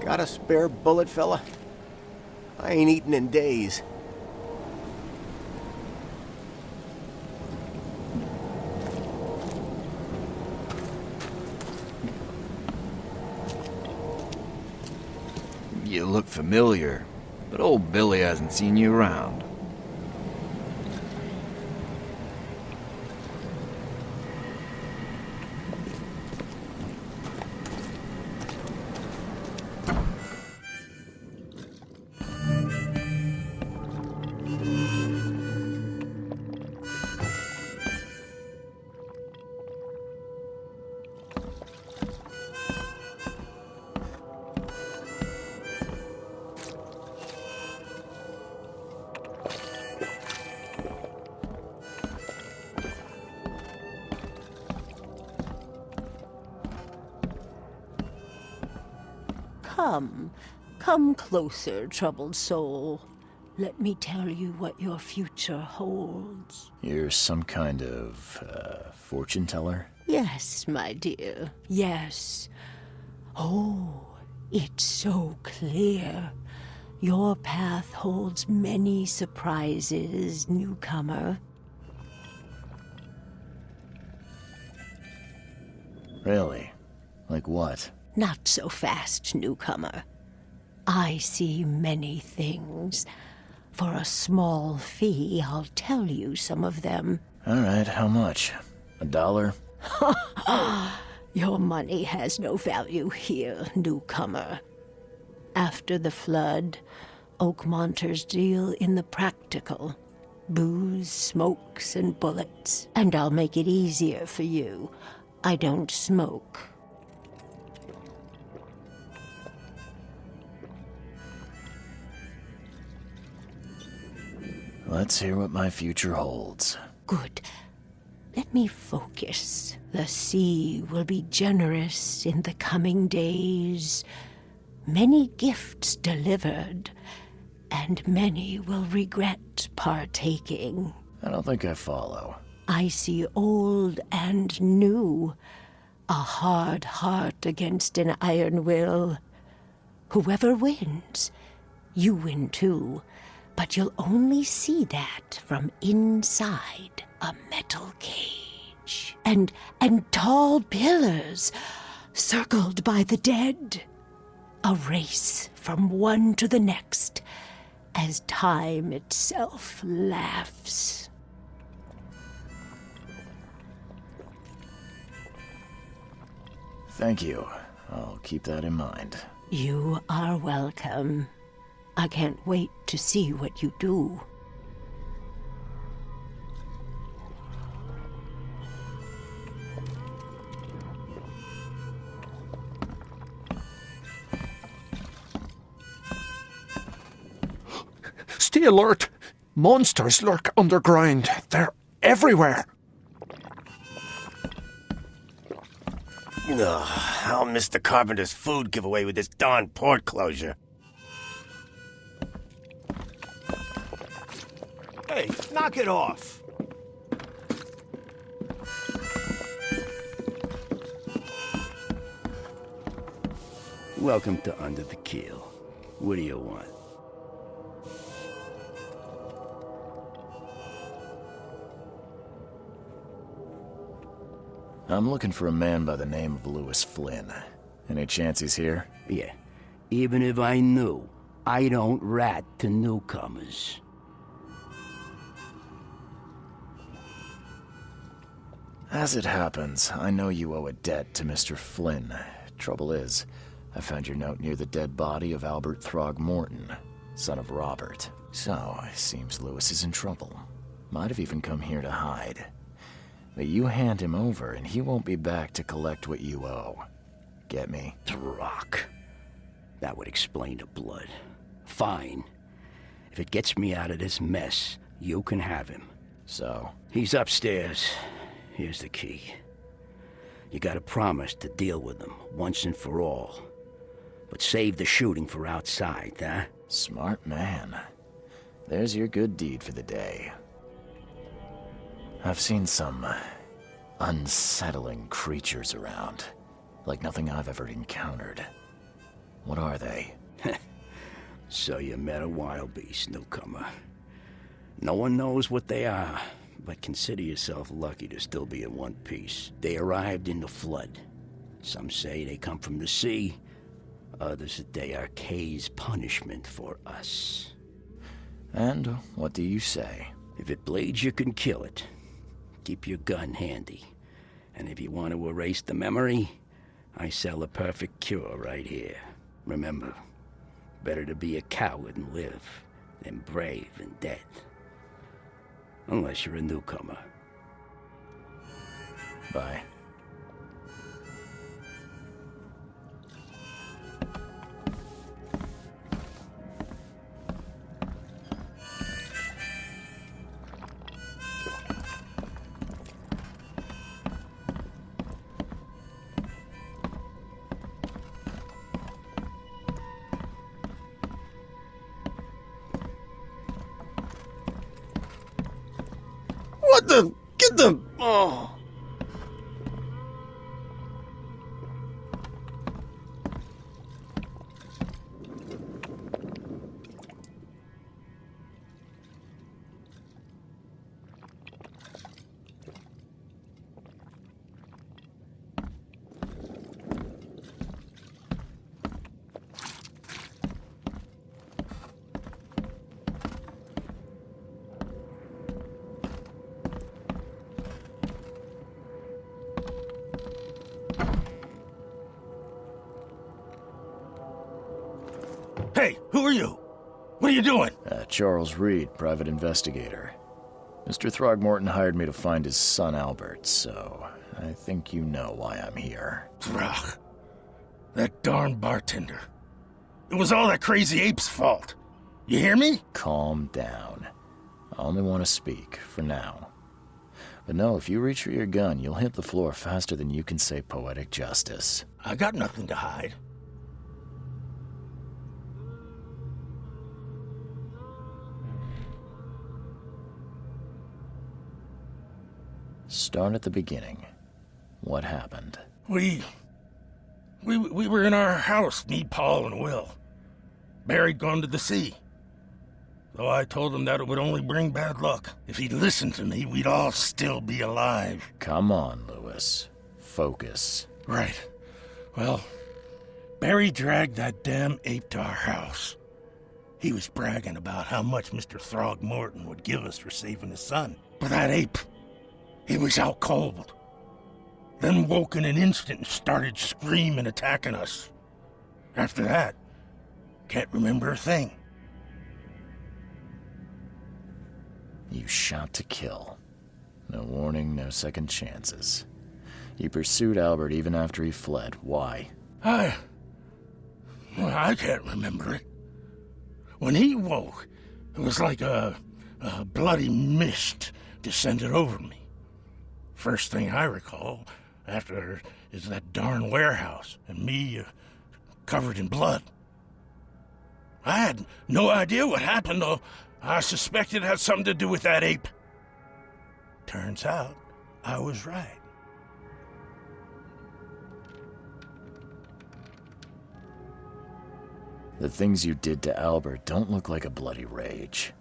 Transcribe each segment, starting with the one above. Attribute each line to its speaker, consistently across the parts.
Speaker 1: Got a spare bullet, fella? I ain't eaten in days.
Speaker 2: You look familiar, but old Billy hasn't seen you around.
Speaker 3: Come closer, troubled soul. Let me tell you what your future holds.
Speaker 2: You're some kind of, fortune teller?
Speaker 3: Yes, my dear, yes. Oh, it's so clear. Your path holds many surprises, newcomer.
Speaker 2: Really? Like what?
Speaker 3: Not so fast, newcomer. I see many things. For a small fee, I'll tell you some of them.
Speaker 2: All right, how much? $1?
Speaker 3: Your money has no value here, newcomer. After the flood, Oakmonters deal in the practical. Booze, smokes, and bullets. And I'll make it easier for you. I don't smoke.
Speaker 2: Let's hear what my future holds.
Speaker 3: Good. Let me focus. The sea will be generous in the coming days. Many gifts delivered, and many will regret partaking.
Speaker 2: I don't think I follow.
Speaker 3: I see old and new. A hard heart against an iron will. Whoever wins, you win too. But you'll only see that from inside a metal cage. And tall pillars, circled by the dead. A race from one to the next, as time itself laughs.
Speaker 2: Thank you. I'll keep that in mind.
Speaker 3: You are welcome. I can't wait to see what you do.
Speaker 4: Stay alert! Monsters lurk underground. They're everywhere.
Speaker 1: Ugh, I'll miss the carpenter's food giveaway with this darn port closure. Hey, knock it off!
Speaker 5: Welcome to Under the Keel. What do you want?
Speaker 2: I'm looking for a man by the name of Lewis Flynn. Any chance he's here?
Speaker 5: Yeah. Even if I knew, I don't rat to newcomers.
Speaker 2: As it happens, I know you owe a debt to Mr. Flynn. Trouble is, I found your note near the dead body of Albert Throgmorton, son of Robert. So, it seems Lewis is in trouble. Might have even come here to hide. But you hand him over and he won't be back to collect what you owe. Get me?
Speaker 5: Throck. That would explain the blood. Fine. If it gets me out of this mess, you can have him.
Speaker 2: So?
Speaker 5: He's upstairs. Here's the key. You gotta promise to deal with him once and for all. But save the shooting for outside, huh?
Speaker 2: Smart man. There's your good deed for the day. I've seen some unsettling creatures around, like nothing I've ever encountered. What are they?
Speaker 5: So you met a wild beast, newcomer. No one knows what they are, but consider yourself lucky to still be in one piece. They arrived in the flood. Some say they come from the sea. Others that they are Kay's punishment for us.
Speaker 2: And what do you say?
Speaker 5: If it bleeds, you can kill it. Keep your gun handy. And if you want to erase the memory, I sell a perfect cure right here. Remember, better to be a coward and live than brave and dead. Unless you're a newcomer.
Speaker 2: Bye.
Speaker 1: What the? Get the... Oh. Hey, who are you? What are you doing?
Speaker 2: Charles Reed, private investigator. Mr. Throgmorton hired me to find his son Albert, so I think you know why I'm here.
Speaker 1: Throg. That darn bartender. It was all that crazy ape's fault. You hear me?
Speaker 2: Calm down. I only want to speak, for now. But no, if you reach for your gun, you'll hit the floor faster than you can say poetic justice.
Speaker 1: I got nothing to hide.
Speaker 2: Start at the beginning. What happened?
Speaker 1: We were in our house, me, Paul, and Will. Barry'd gone to the sea. Though I told him that it would only bring bad luck. If he'd listened to me, we'd all still be alive.
Speaker 2: Come on, Lewis. Focus.
Speaker 1: Right. Well, Barry dragged that damn ape to our house. He was bragging about how much Mr. Throgmorton would give us for saving his son. But that ape, he was out cold. Then woke in an instant and started screaming, attacking us. After that, can't remember a thing.
Speaker 2: You shot to kill. No warning, no second chances. You pursued Albert even after he fled. Why?
Speaker 1: I can't remember it. When he woke, it was like a bloody mist descended over me. First thing I recall after is that darn warehouse and me covered in blood. I had no idea what happened, though I suspected it had something to do with that ape. Turns out I was right.
Speaker 2: The things you did to Albert don't look like a bloody rage.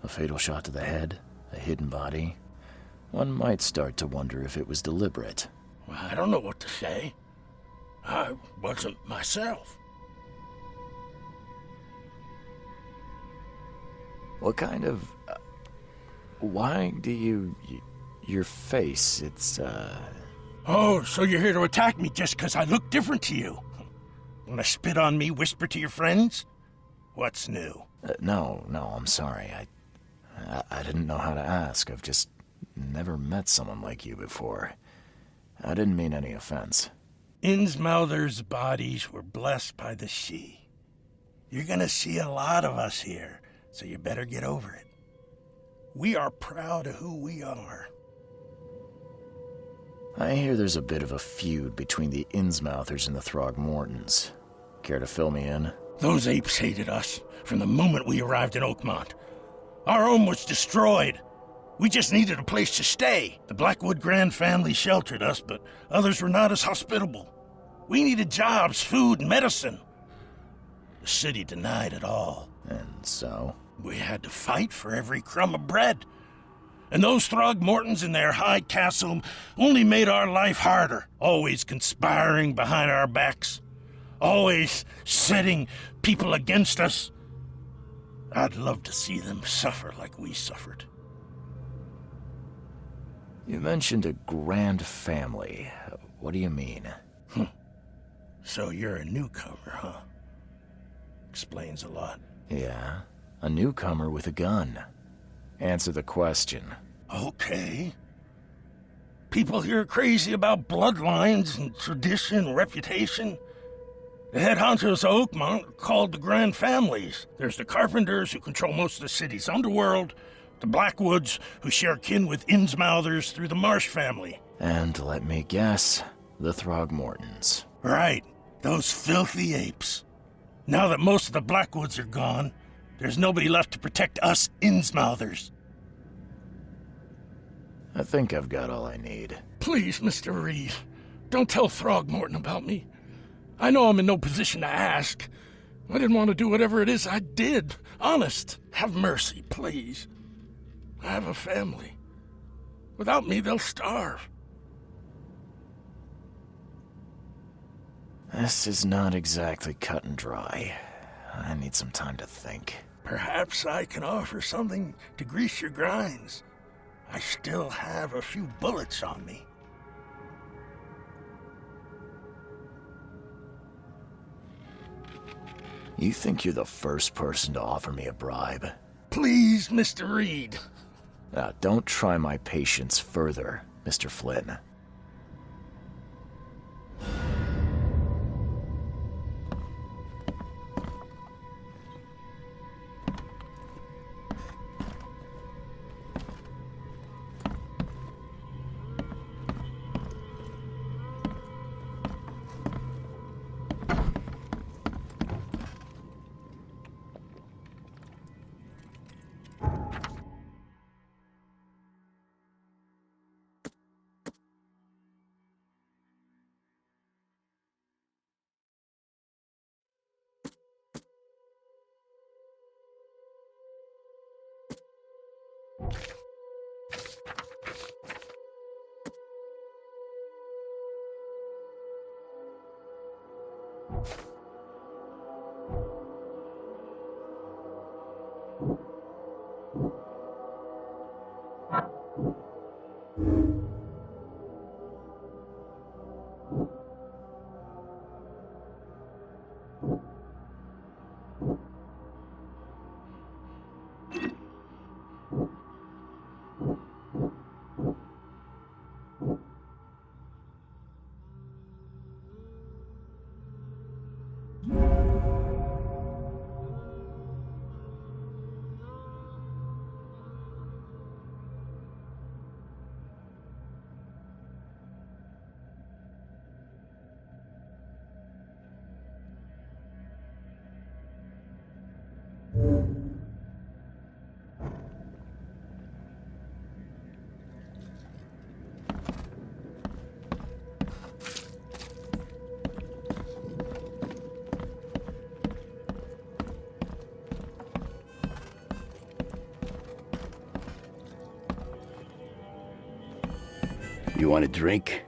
Speaker 2: A fatal shot to the head, a hidden body. One might start to wonder if it was deliberate.
Speaker 1: Well, I don't know what to say. I wasn't myself.
Speaker 2: What kind of... why do you... your face, it's,
Speaker 1: Oh, so you're here to attack me just because I look different to you? Wanna spit on me, whisper to your friends? What's new?
Speaker 2: No, I'm sorry. I didn't know how to ask. I've just never met someone like you before. I didn't mean any offense.
Speaker 1: Innsmouther's bodies were blessed by the sea. You're gonna see a lot of us here, so you better get over it. We are proud of who we are.
Speaker 2: I hear there's a bit of a feud between the Innsmouthers and the Throgmortons. Care to fill me in?
Speaker 1: Those apes hated us from the moment we arrived in Oakmont. Our home was destroyed. We just needed a place to stay. The Blackwood Grand family sheltered us, but others were not as hospitable. We needed jobs, food, and medicine. The city denied it all.
Speaker 2: And so?
Speaker 1: We had to fight for every crumb of bread. And those Throgmortons in their high castle only made our life harder, always conspiring behind our backs, always setting people against us. I'd love to see them suffer like we suffered.
Speaker 2: You mentioned a grand family. What do you mean?
Speaker 1: So you're a newcomer, huh? Explains a lot.
Speaker 2: Yeah, a newcomer with a gun. Answer the question.
Speaker 1: Okay. People here are crazy about bloodlines and tradition and reputation. The head honchos of Oakmont are called the Grand Families. There's the Carpenters, who control most of the city's underworld, the Blackwoods, who share kin with Innsmouthers through the Marsh family.
Speaker 2: And let me guess, the Throgmortons.
Speaker 1: Right, those filthy apes. Now that most of the Blackwoods are gone, there's nobody left to protect us Innsmouthers.
Speaker 2: I think I've got all I need.
Speaker 1: Please, Mr. Reed, don't tell Throgmorton about me. I know I'm in no position to ask. I didn't want to do whatever it is I did. Honest, have mercy, please. I have a family. Without me, they'll starve.
Speaker 2: This is not exactly cut and dry. I need some time to think.
Speaker 1: Perhaps I can offer something to grease your grinds. I still have a few bullets on me.
Speaker 2: You think you're the first person to offer me a bribe?
Speaker 1: Please, Mr. Reed.
Speaker 2: Now, don't try my patience further, Mr. Flynn.
Speaker 5: You want a drink?